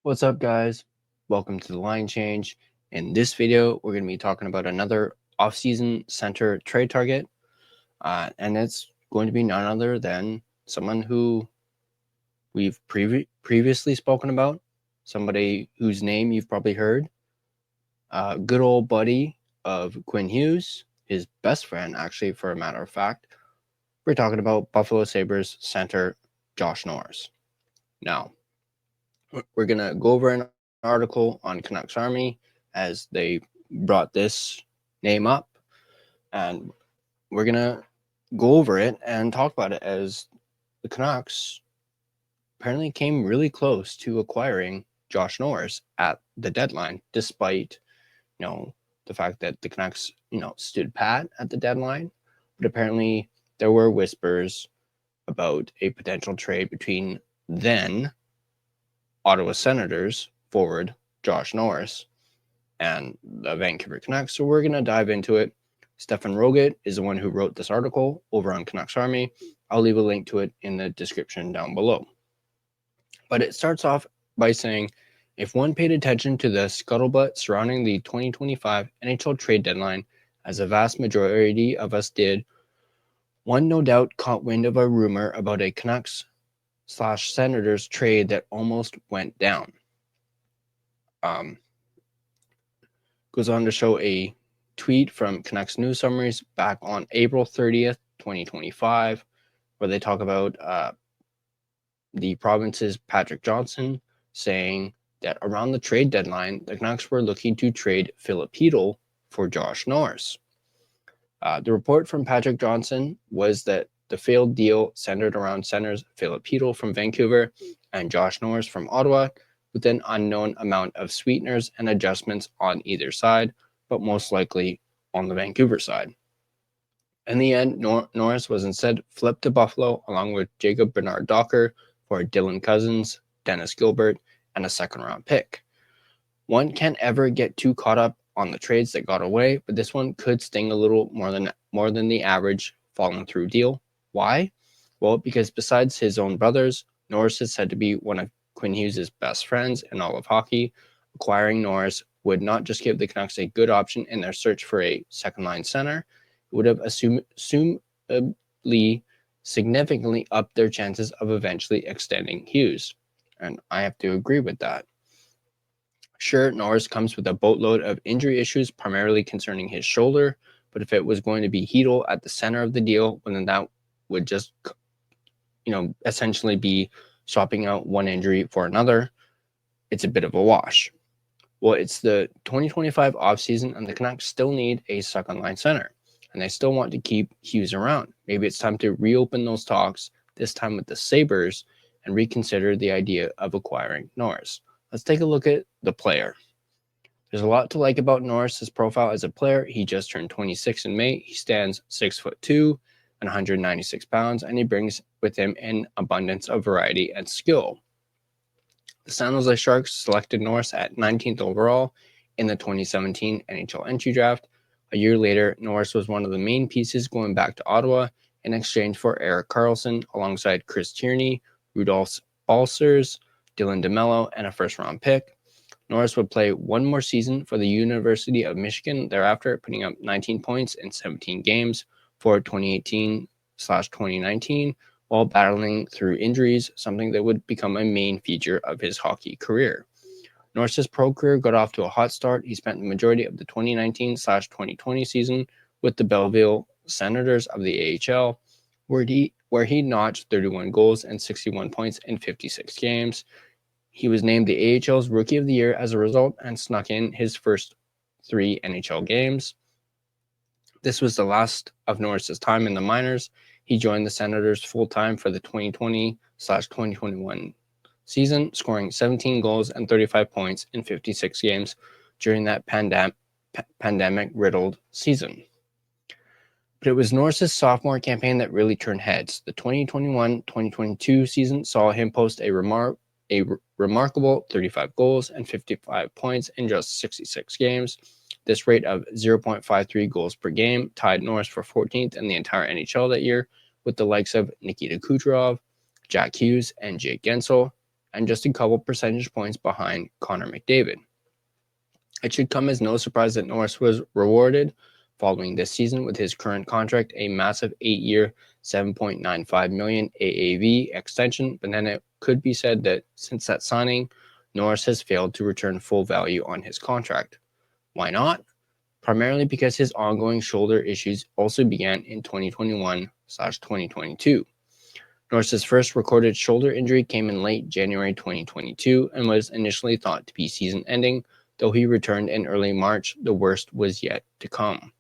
What's up, guys? Welcome to the Line Change. In this video, we're going to be talking about another off-season center trade target, and it's going to be none other than someone who we've previously spoken about, somebody whose name you've probably heard, good old buddy of Quinn Hughes, his best friend, actually, for a matter of fact. We're talking about Buffalo Sabres center Josh Norris. Now, we're going to go over an article on Canucks Army as they brought this name up, and we're going to go over it and talk about it as the Canucks apparently came really close to acquiring Josh Norris at the deadline, despite, the fact that the Canucks, stood pat at the deadline. But apparently there were whispers about a potential trade between then Ottawa Senators forward Josh Norris and the Vancouver Canucks. So we're going to dive into it. Stefan Roget is the one who wrote this article over on Canucks Army. I'll leave a link to it in the description down below. But it starts off by saying, if one paid attention to the scuttlebutt surrounding the 2025 NHL trade deadline, as a vast majority of us did, one no doubt caught wind of a rumor about a Canucks/Senators trade that almost went down. Goes on to show a tweet from Canucks News Summaries back on April 30th, 2025, where they talk about the province's Patrick Johnson saying that around the trade deadline, the Canucks were looking to trade Filipino for Josh Norris. The report from Patrick Johnson was that the failed deal centered around centers Filipino from Vancouver and Josh Norris from Ottawa, with an unknown amount of sweeteners and adjustments on either side, but most likely on the Vancouver side. In the end, Norris was instead flipped to Buffalo along with Jacob Bernard-Docker for Dylan Cousins, Dennis Gilbert, and a second-round pick. One can't ever get too caught up on the trades that got away, but this one could sting a little more than the average falling through deal. Why? Well, because besides his own brothers, Norris is said to be one of Quinn Hughes' best friends in all of hockey. Acquiring Norris would not just give the Canucks a good option in their search for a second-line center, it would have assumably significantly upped their chances of eventually extending Hughes. And I have to agree with that. Sure, Norris comes with a boatload of injury issues, primarily concerning his shoulder, but if it was going to be Hedl at the center of the deal, well, then that would just, essentially be swapping out one injury for another. It's a bit of a wash. Well, it's the 2025 offseason, and the Canucks still need a second-line center, and they still want to keep Hughes around. Maybe it's time to reopen those talks, this time with the Sabres, and reconsider the idea of acquiring Norris. Let's take a look at the player. There's a lot to like about Norris's profile as a player. He just turned 26 in May. He stands 6'2" and 196 pounds, and he brings with him an abundance of variety and skill. The San Jose Sharks selected Norris at 19th overall in the 2017 NHL entry draft. A year later, Norris was one of the main pieces going back to Ottawa in exchange for Erik Karlsson alongside Chris Tierney, Rudolph Balcers, Dylan DeMello, and a first-round pick. Norris would play one more season for the University of Michigan thereafter, putting up 19 points in 17 games for 2018/2019 while battling through injuries, something that would become a main feature of his hockey career. Norris's pro career got off to a hot start. He spent the majority of the 2019/2020 season with the Belleville Senators of the AHL, where he notched 31 goals and 61 points in 56 games. He was named the AHL's Rookie of the Year as a result and snuck in his first 3 NHL games. This was the last of Norris's time in the minors. He joined the Senators full-time for the 2020/2021 season, scoring 17 goals and 35 points in 56 games during that pandemic-riddled season. But it was Norris's sophomore campaign that really turned heads. The 2021-2022 season saw him post a remarkable 35 goals and 55 points in just 66 games. This rate of 0.53 goals per game tied Norris for 14th in the entire NHL that year, with the likes of Nikita Kucherov, Jack Hughes, and Jake Gensel, and just a couple percentage points behind Connor McDavid. It should come as no surprise that Norris was rewarded following this season with his current contract, a massive 8-year, $7.95 million AAV extension, but then it could be said that since that signing, Norris has failed to return full value on his contract. Why not? Primarily because his ongoing shoulder issues also began in 2021/2022. Norris's first recorded shoulder injury came in late January 2022 and was initially thought to be season-ending. Though he returned in early March, the worst was yet to come.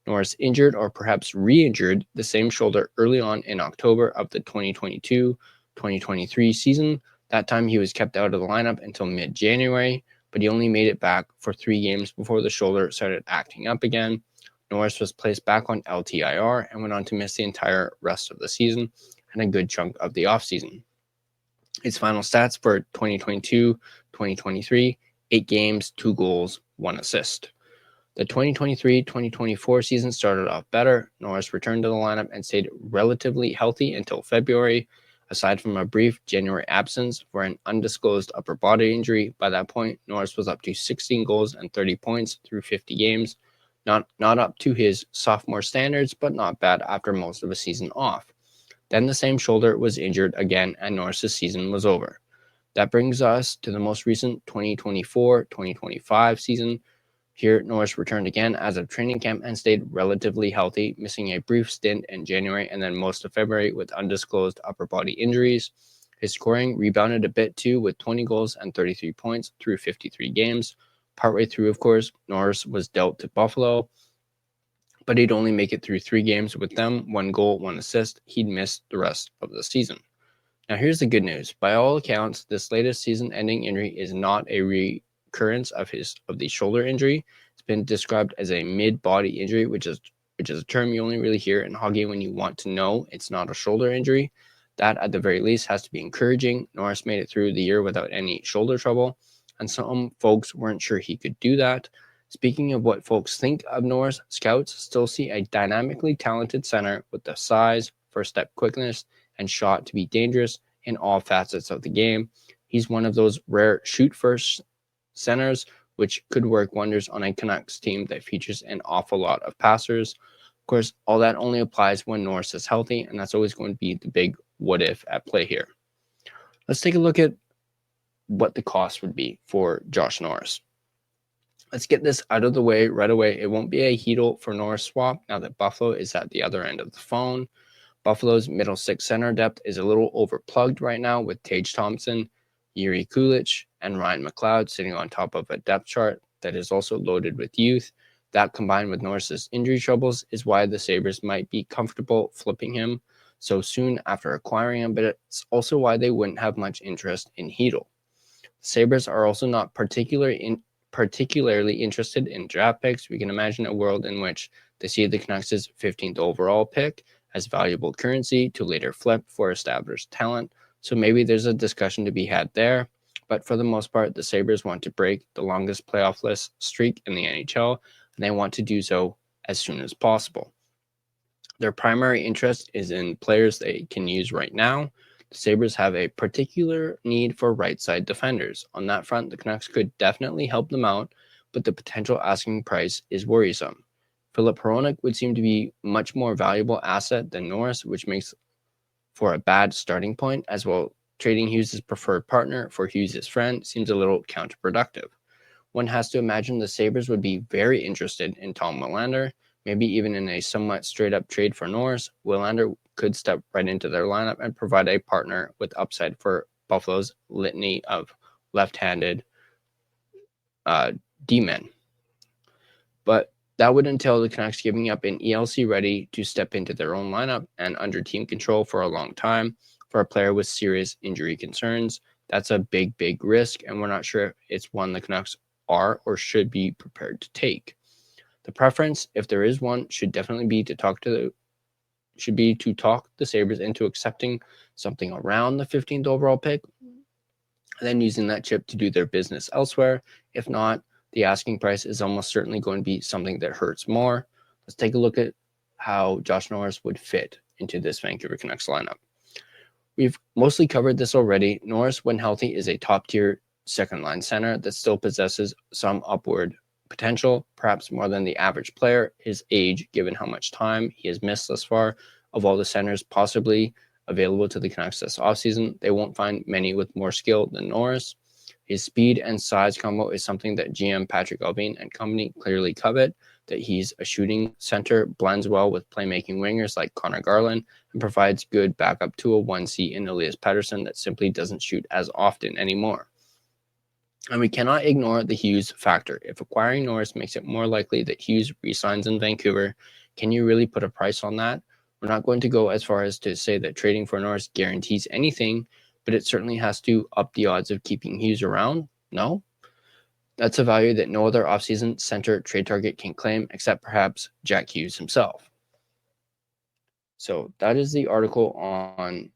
Norris injured or perhaps re-injured the same shoulder early on in October of the 2022-2023 season. That time he was kept out of the lineup until mid-January, but he only made it back for 3 games before the shoulder started acting up again. Norris was placed back on LTIR and went on to miss the entire rest of the season and a good chunk of the offseason. His final stats for 2022-2023, 8 games, 2 goals, 1 assist. The 2023-2024 season started off better. Norris returned to the lineup and stayed relatively healthy until February. Aside from a brief January absence for an undisclosed upper body injury, by that point, Norris was up to 16 goals and 30 points through 50 games. Not up to his sophomore standards, but not bad after most of a season off. Then the same shoulder was injured again and Norris's season was over. That brings us to the most recent 2024-2025 season. Here, Norris returned again as of training camp and stayed relatively healthy, missing a brief stint in January and then most of February with undisclosed upper body injuries. His scoring rebounded a bit too with 20 goals and 33 points through 53 games. Partway through, of course, Norris was dealt to Buffalo, but he'd only make it through 3 games with them, 1 goal, 1 assist. He'd miss the rest of the season. Now here's the good news. By all accounts, this latest season-ending injury is not a recurrence of the shoulder injury. It's been described as a mid-body injury, which is a term you only really hear in hockey when you want to know it's not a shoulder injury. That, at the very least, has to be encouraging. Norris made it through the year without any shoulder trouble, and some folks weren't sure he could do that. Speaking of what folks think of Norris, scouts still see a dynamically talented center with the size, first-step quickness, and shot to be dangerous in all facets of the game. He's one of those rare shoot-first centers, which could work wonders on a Canucks team that features an awful lot of passers. Of course, all that only applies when Norris is healthy, and that's always going to be the big what-if at play here. Let's take a look at what the cost would be for Josh Norris. Let's get this out of the way right away. It won't be a Hedl for Norris swap now that Buffalo is at the other end of the phone. Buffalo's middle six center depth is a little overplugged right now with Tage Thompson, Yuri Kulich, and Ryan McLeod sitting on top of a depth chart that is also loaded with youth. That, combined with Norris's injury troubles, is why the Sabres might be comfortable flipping him so soon after acquiring him, but it's also why they wouldn't have much interest in Hedl. The Sabres are also not particularly interested in draft picks. We can imagine a world in which they see the Canucks' 15th overall pick as valuable currency to later flip for established talent. So maybe there's a discussion to be had there. But for the most part, the Sabres want to break the longest playoff-less streak in the NHL, and they want to do so as soon as possible. Their primary interest is in players they can use right now. The Sabres have a particular need for right-side defenders. On that front, the Canucks could definitely help them out, but the potential asking price is worrisome. Philip Hronek would seem to be a much more valuable asset than Norris, which makes for a bad starting point, as well. Trading Hughes' preferred partner for Hughes' friend seems a little counterproductive. One has to imagine the Sabres would be very interested in Tom Willander, maybe even in a somewhat straight-up trade for Norris. Willander could step right into their lineup and provide a partner with upside for Buffalo's litany of left-handed D-men. But that would entail the Canucks giving up an ELC ready to step into their own lineup and under team control for a long time for a player with serious injury concerns. That's a big, big risk, and we're not sure it's one the Canucks are or should be prepared to take. The preference, if there is one, should definitely be to talk the Sabres into accepting something around the 15th overall pick, and then using that chip to do their business elsewhere. If not, the asking price is almost certainly going to be something that hurts more. Let's take a look at how Josh Norris would fit into this Vancouver Canucks lineup. We've mostly covered this already. Norris, when healthy, is a top-tier second-line center that still possesses some upward potential, perhaps more than the average player. His age, given how much time he has missed thus far, of all the centers possibly available to the Canucks this offseason, they won't find many with more skill than Norris. His speed and size combo is something that GM Patrick Allvin and company clearly covet. That he's a shooting center, blends well with playmaking wingers like Connor Garland, and provides good backup to a 1C in Elias Pettersson that simply doesn't shoot as often anymore. And we cannot ignore the Hughes factor. If acquiring Norris makes it more likely that Hughes resigns in Vancouver, can you really put a price on that? We're not going to go as far as to say that trading for Norris guarantees anything, but it certainly has to up the odds of keeping Hughes around. No? That's a value that no other offseason center trade target can claim, except perhaps Jack Hughes himself. So that is the article on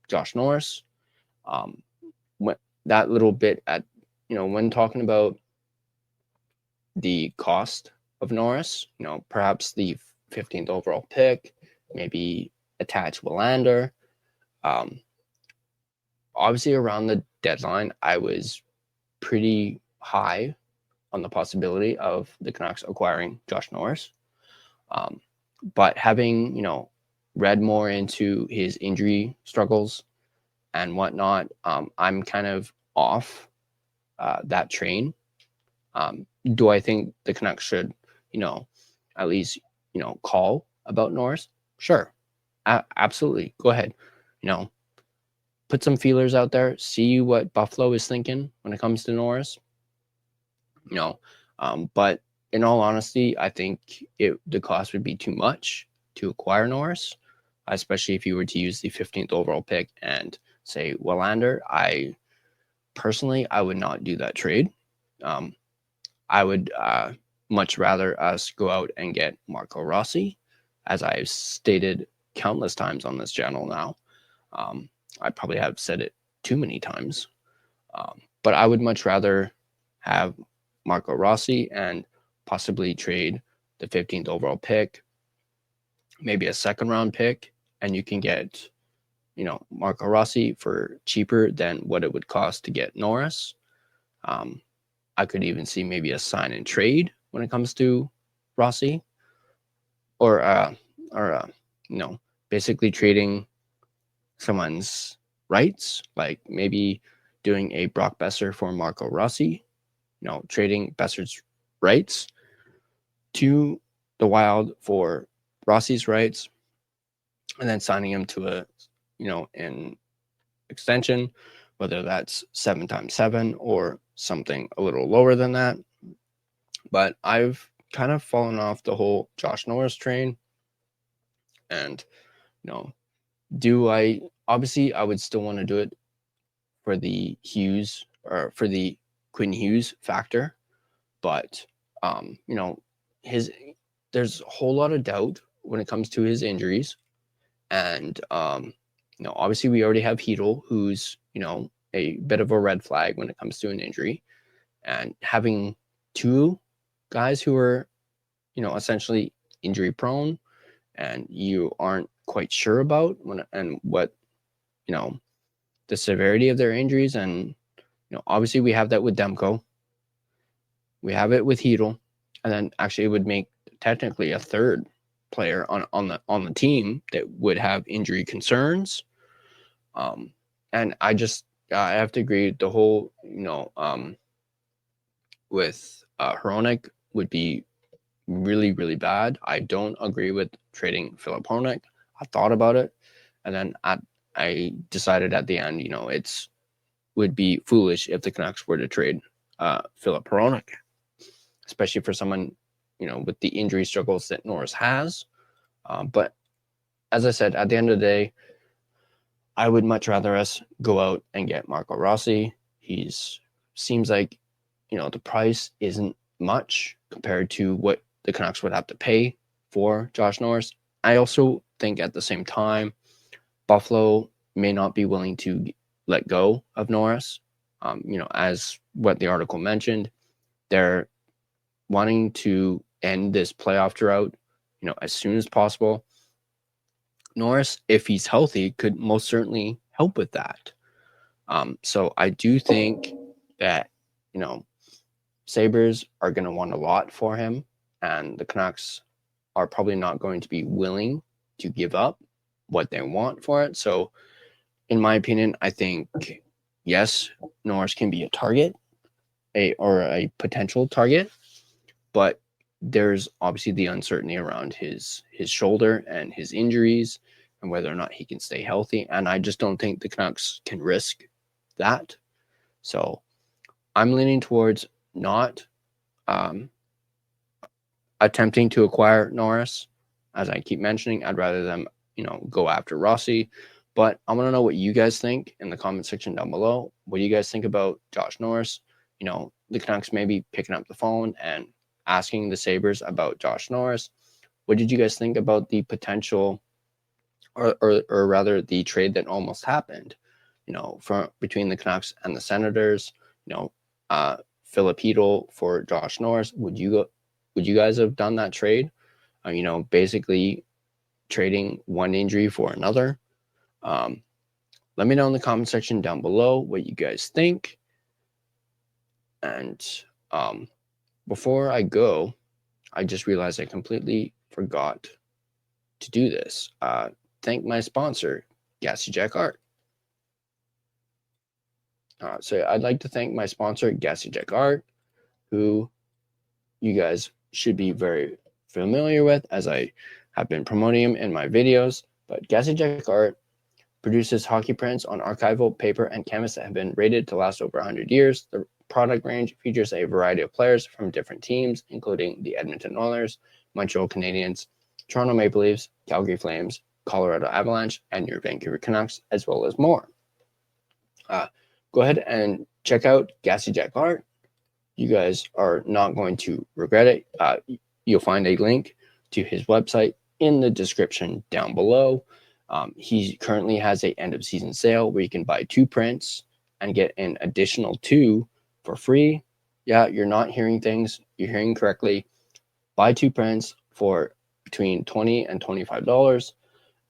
Josh Norris. That little bit at, when talking about the cost of Norris, perhaps the 15th overall pick, maybe attach Willander. Obviously, around the deadline, I was pretty high on the possibility of the Canucks acquiring Josh Norris. But having, read more into his injury struggles and whatnot, I'm kind of off that train. Do I think the Canucks should, at least, call about Norris? Sure. Absolutely. Go ahead. Put some feelers out there. See what Buffalo is thinking when it comes to Norris. But in all honesty, I think the cost would be too much to acquire Norris, especially if you were to use the 15th overall pick and say Willander. I would not do that trade. I would much rather us go out and get Marco Rossi, as I've stated countless times on this channel now. I probably have said it too many times, but I would much rather have Marco Rossi and possibly trade the 15th overall pick, maybe a second round pick, and you can get, Marco Rossi for cheaper than what it would cost to get Norris. I could even see maybe a sign and trade when it comes to Rossi, or basically trading someone's rights, like maybe doing a Brock Besser for Marco Rossi, trading Besser's rights to the Wild for Rossi's rights, and then signing him to a, an extension, whether that's 7x7 or something a little lower than that. But I've kind of fallen off the whole Josh Norris train, and obviously I would still want to do it for the Hughes, or for the Quinn Hughes factor, but there's a whole lot of doubt when it comes to his injuries, and obviously we already have Hedl, who's a bit of a red flag when it comes to an injury, and having two guys who are essentially injury prone and you aren't quite sure about what the severity of their injuries, and obviously we have that with Demko, we have it with Hedl, and then actually it would make technically a third player on the team that would have injury concerns. And I have to agree, the whole with Hronek would be really, really bad. I don't agree with trading Filip Hronek. I thought about it, and then I decided at the end, it would be foolish if the Canucks were to trade Filip Hronek, especially for someone, with the injury struggles that Norris has. But as I said, at the end of the day, I would much rather us go out and get Marco Rossi. Seems like, the price isn't much compared to what the Canucks would have to pay for Josh Norris. I also think at the same time, Buffalo may not be willing to let go of Norris. As what the article mentioned, they're wanting to end this playoff drought, as soon as possible. Norris, if he's healthy, could most certainly help with that. So I do think that, Sabres are going to want a lot for him, and the Canucks are probably not going to be willing to give up what they want for it. So in my opinion, I think, yes, Norris can be a target, or a potential target, but there's obviously the uncertainty around his shoulder and his injuries and whether or not he can stay healthy. And I just don't think the Canucks can risk that. So I'm leaning towards not attempting to acquire Norris. As I keep mentioning, I'd rather them, go after Rossi. But I want to know what you guys think in the comment section down below. What do you guys think about Josh Norris? The Canucks maybe picking up the phone and asking the Sabres about Josh Norris. What did you guys think about the potential, or rather the trade that almost happened, between the Canucks and the Senators, Filipino for Josh Norris? Would you guys have done that trade? Basically trading one injury for another. Let me know in the comment section down below what you guys think. And before I go, I just realized I completely forgot to do this. Thank my sponsor, Gassy Jack Art. So I'd like to thank my sponsor, Gassy Jack Art, who you guys should be very familiar with, as I have been promoting him in my videos. But Gassy Jack Art produces hockey prints on archival paper and canvas that have been rated to last over 100 years. The product range features a variety of players from different teams, including the Edmonton Oilers, Montreal Canadiens, Toronto Maple Leafs, Calgary Flames, Colorado Avalanche, and your Vancouver Canucks, as well as more. Go ahead and check out Gassy Jack Art. You guys are not going to regret it. You'll find a link to his website in the description down below. He currently has a end of season sale where you can buy 2 prints and get an additional 2 for free. Yeah, you're not hearing things. You're hearing correctly. Buy 2 prints for between $20 and $25,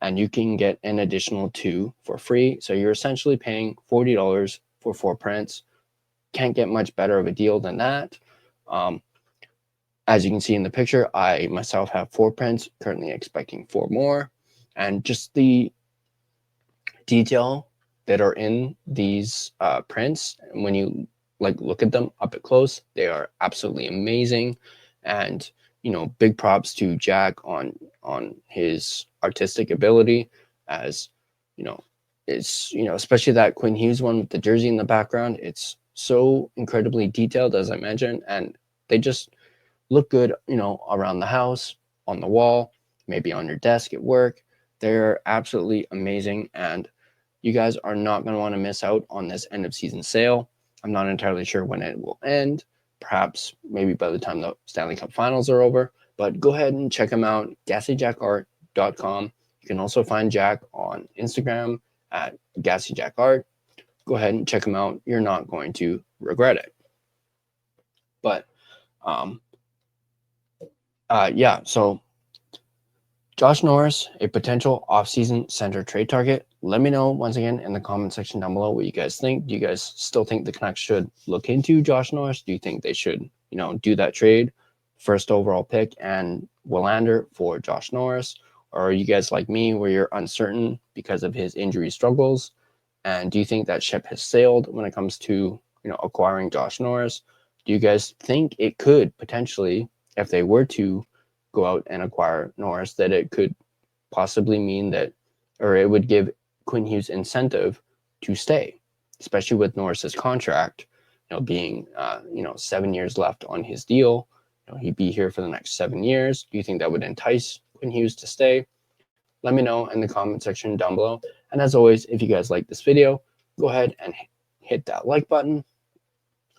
and you can get an additional 2 for free. So you're essentially paying $40 for 4 prints. Can't get much better of a deal than that. As you can see in the picture, I myself have 4 prints, currently expecting 4 more. And just the detail that are in these prints, when you look at them up at close, they are absolutely amazing. And big props to Jack on his artistic ability, as it's especially that Quinn Hughes one with the jersey in the background. It's so incredibly detailed, as I mentioned, and they just look good, around the house, on the wall, maybe on your desk at work. They're absolutely amazing, and you guys are not going to want to miss out on this end of season sale. I'm not entirely sure when it will end. Perhaps maybe by the time the Stanley Cup Finals are over. But go ahead and check him out, GassyJackArt.com. You can also find Jack on Instagram at GassyJackArt. Go ahead and check him out. You're not going to regret it. But yeah, so Josh Norris, a potential offseason center trade target. Let me know once again in the comment section down below what you guys think. Do you guys still think the Canucks should look into Josh Norris? Do you think they should, do that trade, first overall pick and Willander for Josh Norris? Or are you guys like me where you're uncertain because of his injury struggles? And do you think that ship has sailed when it comes to, acquiring Josh Norris? Do you guys think it could potentially, if they were to go out and acquire Norris, that it could possibly mean that, or it would give Quinn Hughes incentive to stay, especially with Norris's contract, being 7 years left on his deal? He'd be here for the next 7 years. Do you think that would entice Quinn Hughes to stay? Let me know in the comment section down below. And as always, if you guys like this video, go ahead and hit that like button.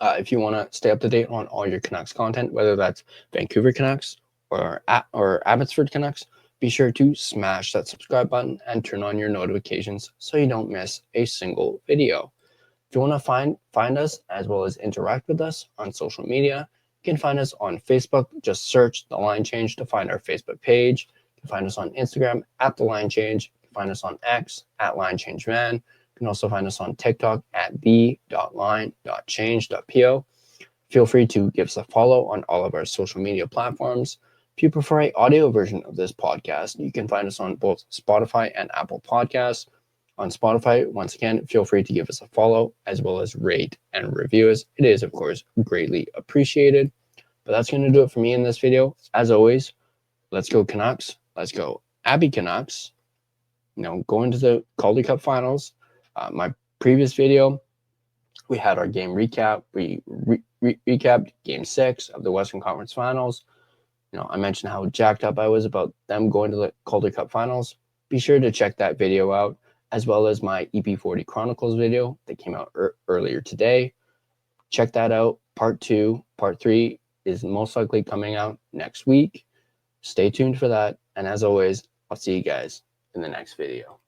If you want to stay up to date on all your Canucks content, whether that's Vancouver Canucks or Abbotsford Canucks, be sure to smash that subscribe button and turn on your notifications so you don't miss a single video. If you want to find us as well as interact with us on social media, you can find us on Facebook. Just search The Line Change to find our Facebook page. You can find us on Instagram at The Line Change. You can find us on X at Line Change Man. You can also find us on TikTok at the.line.change.po. Feel free to give us a follow on all of our social media platforms. If you prefer an audio version of this podcast, you can find us on both Spotify and Apple Podcasts. On Spotify, once again, feel free to give us a follow as well as rate and review us. It is, of course, greatly appreciated. But that's going to do it for me in this video. As always, let's go Canucks. Let's go Abby Canucks. Going to the Calder Cup Finals. My previous video, we had our game recap. We recapped Game 6 of the Western Conference Finals. I mentioned how jacked up I was about them going to the Calder Cup Finals. Be sure to check that video out, as well as my EP40 Chronicles video that came out earlier today. Check that out. Part 2, Part 3 is most likely coming out next week. Stay tuned for that. And as always, I'll see you guys in the next video.